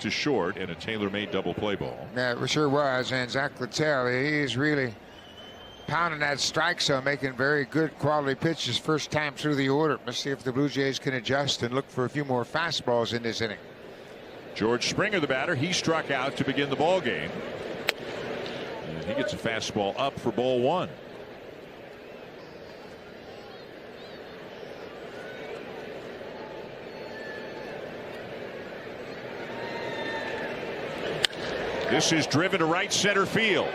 to short and a tailor-made double play ball. Yeah, it sure was. And Zach Littell, he's really pounding that strike zone, making very good quality pitches first time through the order. Let's see if the Blue Jays can adjust and look for a few more fastballs in this inning. George Springer, the batter, he struck out to begin the ball game. And he gets a fastball up for ball one. This is driven to right center field.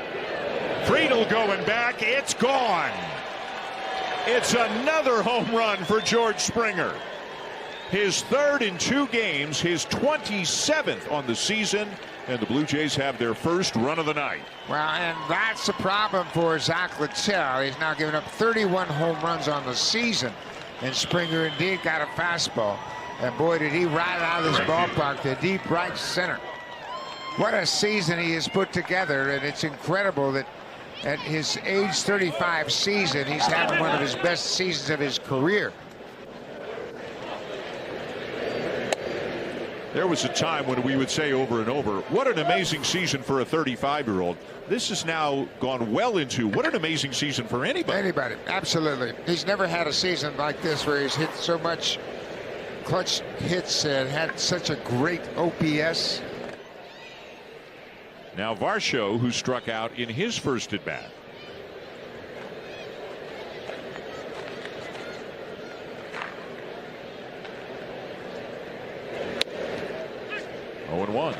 Friedel going back. It's gone. It's another home run for George Springer. His third in 2 games, his 27th on the season, and the Blue Jays have their first run of the night. Well, and that's the problem for Zach Littell. He's now given up 31 home runs on the season, and Springer indeed got a fastball. And boy, did he ride out of this ballpark to deep right center. What a season he has put together, and it's incredible that at his age 35 season, he's having one of his best seasons of his career. There was a time when we would say over and over, what an amazing season for a 35-year-old. This has now gone well into what an amazing season for anybody. Anybody, absolutely. He's never had a season like this where he's hit so much clutch hits and had such a great OPS. Now Varsho, who struck out in his first at bat. Oh, and 1.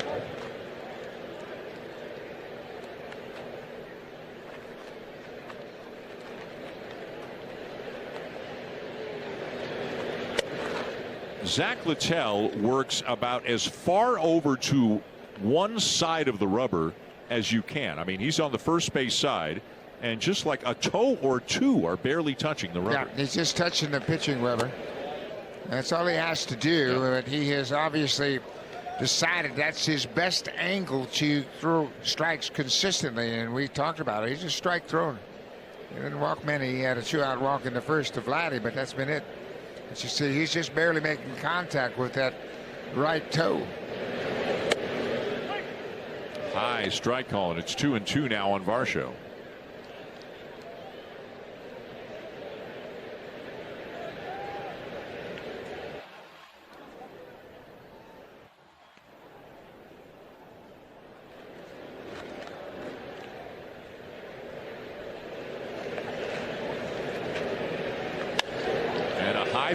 Zach Littell works about as far over to one side of the rubber as you can. I mean, he's on the first base side, and just like a toe or two are barely touching the rubber. Yeah, he's just touching the pitching rubber. That's all he has to do, but he has obviously decided that's his best angle to throw strikes consistently, and we talked about it. He's a strike thrower. He didn't walk many. He had a 2-out walk in the first to Vladdy, but that's been it. As you see, he's just barely making contact with that right toe. High strike call, and it's 2-2 now on Varsho.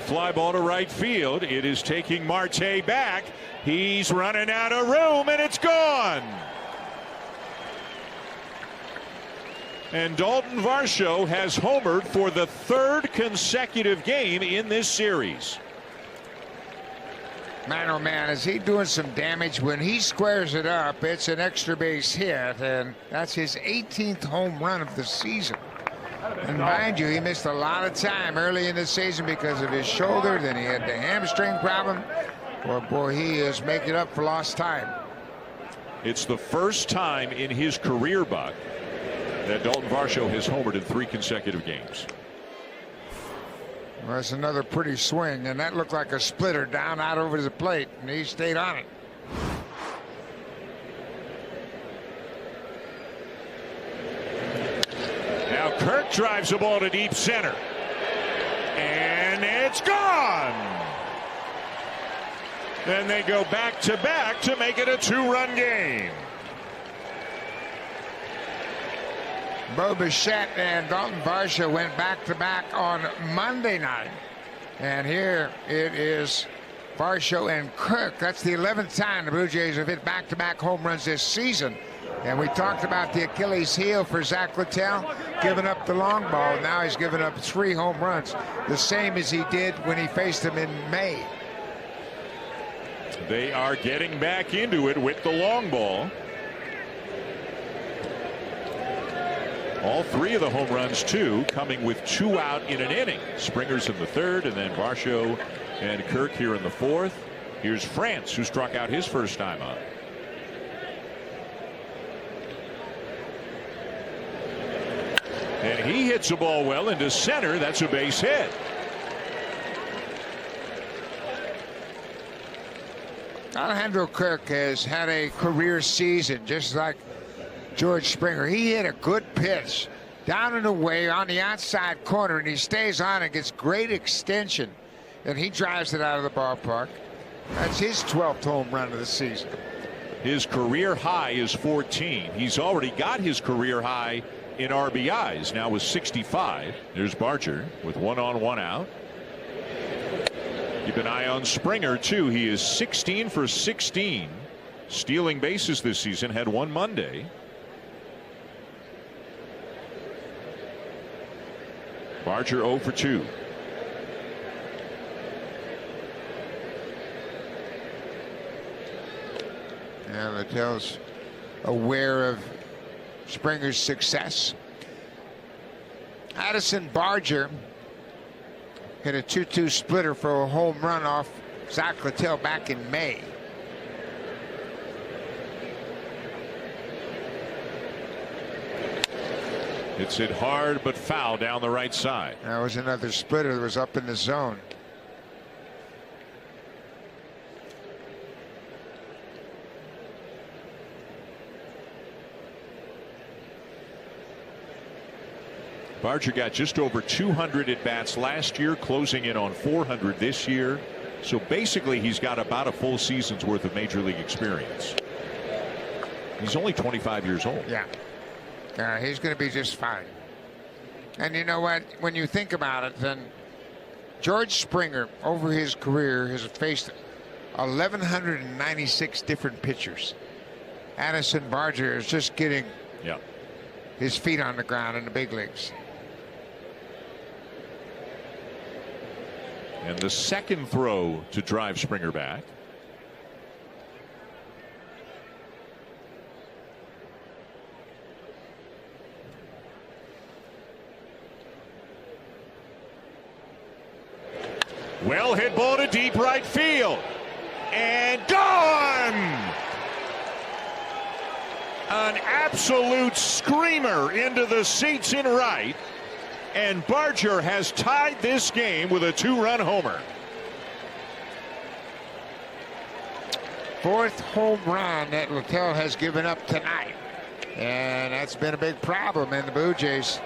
Fly ball to right field. It is taking Marte back. He's running out of room, and it's gone. And Daulton Varsho has homered for the 3rd consecutive game in this series. Man, oh man, is he doing some damage? When he squares it up, it's an extra base hit, and that's his 18th home run of the season. And mind you, he missed a lot of time early in the season because of his shoulder. Then he had the hamstring problem. Well, boy, he is making up for lost time. It's the first time in his career, Buck, that Daulton Varsho has homered in 3 consecutive games. Well, that's another pretty swing, and that looked like a splitter down out over the plate, and he stayed on it. Kirk drives the ball to deep center, and it's gone. Then they go back to make it a 2-run game. Bo Bichette and Daulton Varsho went back-to-back on Monday night, and here it is Varsho and Kirk. That's the 11th time the Blue Jays have hit back-to-back home runs this season. And we talked about the Achilles heel for Zach Littell, giving up the long ball. Now he's given up 3 home runs, the same as he did when he faced him in May. They are getting back into it with the long ball. All 3 of the home runs, too, coming with 2 out in an inning. Springer's in the 3rd, and then Varsho and Kirk here in the 4th. Here's France, who struck out his first time up. And he hits the ball well into center. That's a base hit. Alejandro Kirk has had a career season, just like George Springer. He hit a good pitch down and away on the outside corner, and he stays on and gets great extension, and he drives it out of the ballpark. That's his 12th home run of the season. His career high is 14. He's already got his career high in RBIs now with 65. There's Barger with 1 on 1 out. Keep an eye on Springer too. He is 16 for 16 stealing bases this season. Had one Monday. Barger 0 for 2. Yeah, Littell's aware of Springer's success. Addison Barger hit a 2-2 splitter for a home run off Zach Littell back in May. It's hit hard but foul down the right side. That was another splitter that was up in the zone. Barger got just over 200 at bats last year, closing in on 400 this year. So basically he's got about a full season's worth of major league experience. He's only 25 years old. Yeah. He's going to be just fine. And you know what? When you think about it, then George Springer over his career has faced 1,196 different pitchers. Addison Barger is just getting his feet on the ground in the big leagues. And the second throw to drive Springer back. Well hit ball to deep right field. And gone! An absolute screamer into the seats in right. And Barger has tied this game with a 2-run homer. Fourth home run that Littell has given up tonight. And that's been a big problem in the Blue Jays.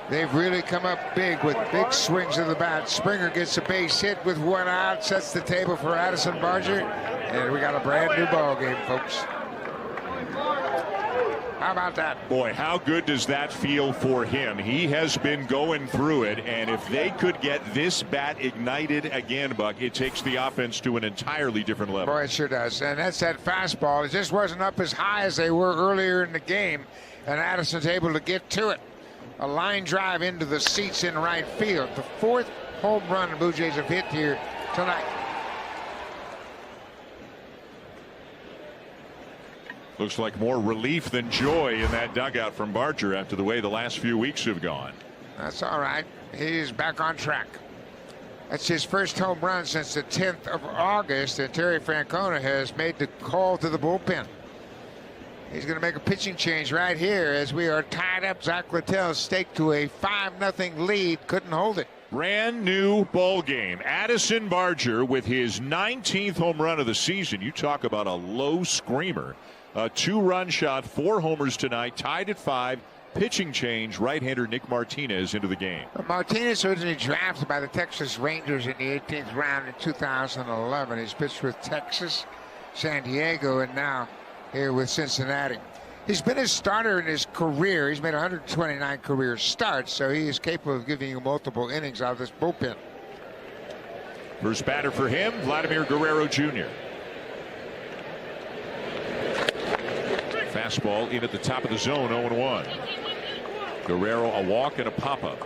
They've really come up big with big swings of the bat. Springer gets a base hit with 1 out, sets the table for Addison Barger, and we got a brand new ball game, folks. How about that? Boy, how good does that feel for him? He has been going through it, and if they could get this bat ignited again, Buck, it takes the offense to an entirely different level. Boy, it sure does. And that's that fastball. It just wasn't up as high as they were earlier in the game, and Addison's able to get to it. A line drive into the seats in right field. The 4th home run the Blue Jays have hit here tonight. Looks like more relief than joy in that dugout from Barger after the way the last few weeks have gone. That's all right. He's back on track. That's his first home run since the 10th of August, and Terry Francona has made the call to the bullpen. He's going to make a pitching change right here as we are tied up. Zach Littell staked to a 5-0 lead. Couldn't hold it. Brand new ball game. Addison Barger with his 19th home run of the season. You talk about a low screamer. A 2-run shot, 4 homers tonight, tied at 5. Pitching change, right-hander Nick Martinez into the game. Martinez was drafted by the Texas Rangers in the 18th round in 2011. He's pitched with Texas, San Diego, and now here with Cincinnati. He's been a starter in his career. He's made 129 career starts, so he is capable of giving you multiple innings out of this bullpen. First batter for him, Vladimir Guerrero Jr. Fastball in at the top of the zone, 0-1. Guerrero a walk and a pop-up.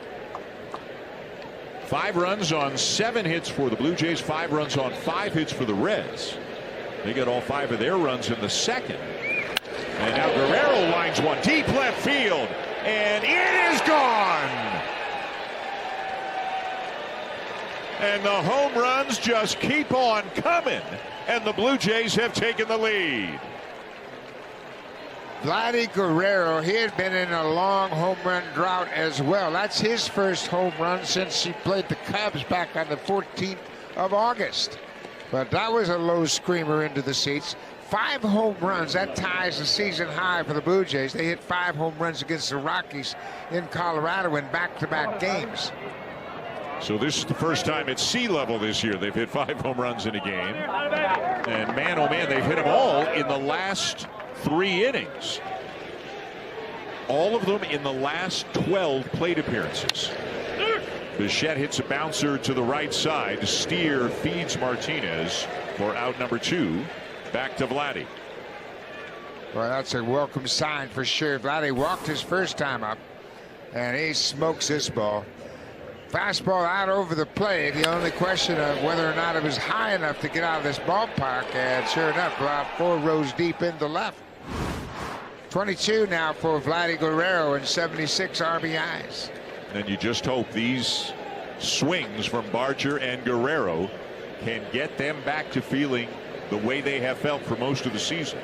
5 runs on 7 hits for the Blue Jays, 5 runs on 5 hits for the Reds. They got all 5 of their runs in the second. And now Guerrero lines one deep left field, and it is gone. And the home runs just keep on coming, and the Blue Jays have taken the lead. Vladdy Guerrero, he had been in a long home run drought as well. That's his first home run since he played the Cubs back on the 14th of August. But that was a low screamer into the seats. 5 home runs. That ties the season high for the Blue Jays. They hit 5 home runs against the Rockies in Colorado in back-to-back games. So this is the first time at sea level this year they've hit 5 home runs in a game. And man, oh man, they've hit them all in the last 3 innings. All of them in the last 12 plate appearances. Bichette hits a bouncer to the right side. Steer feeds Martinez for out number 2. Back to Vladdy. Well, that's a welcome sign for sure. Vladdy walked his first time up, and he smokes this ball. Fastball out over the plate. The only question of whether or not it was high enough to get out of this ballpark. And sure enough, about 4 rows deep into left. 22 now for Vladimir Guerrero and 76 RBIs. And you just hope these swings from Barger and Guerrero can get them back to feeling the way they have felt for most of the season.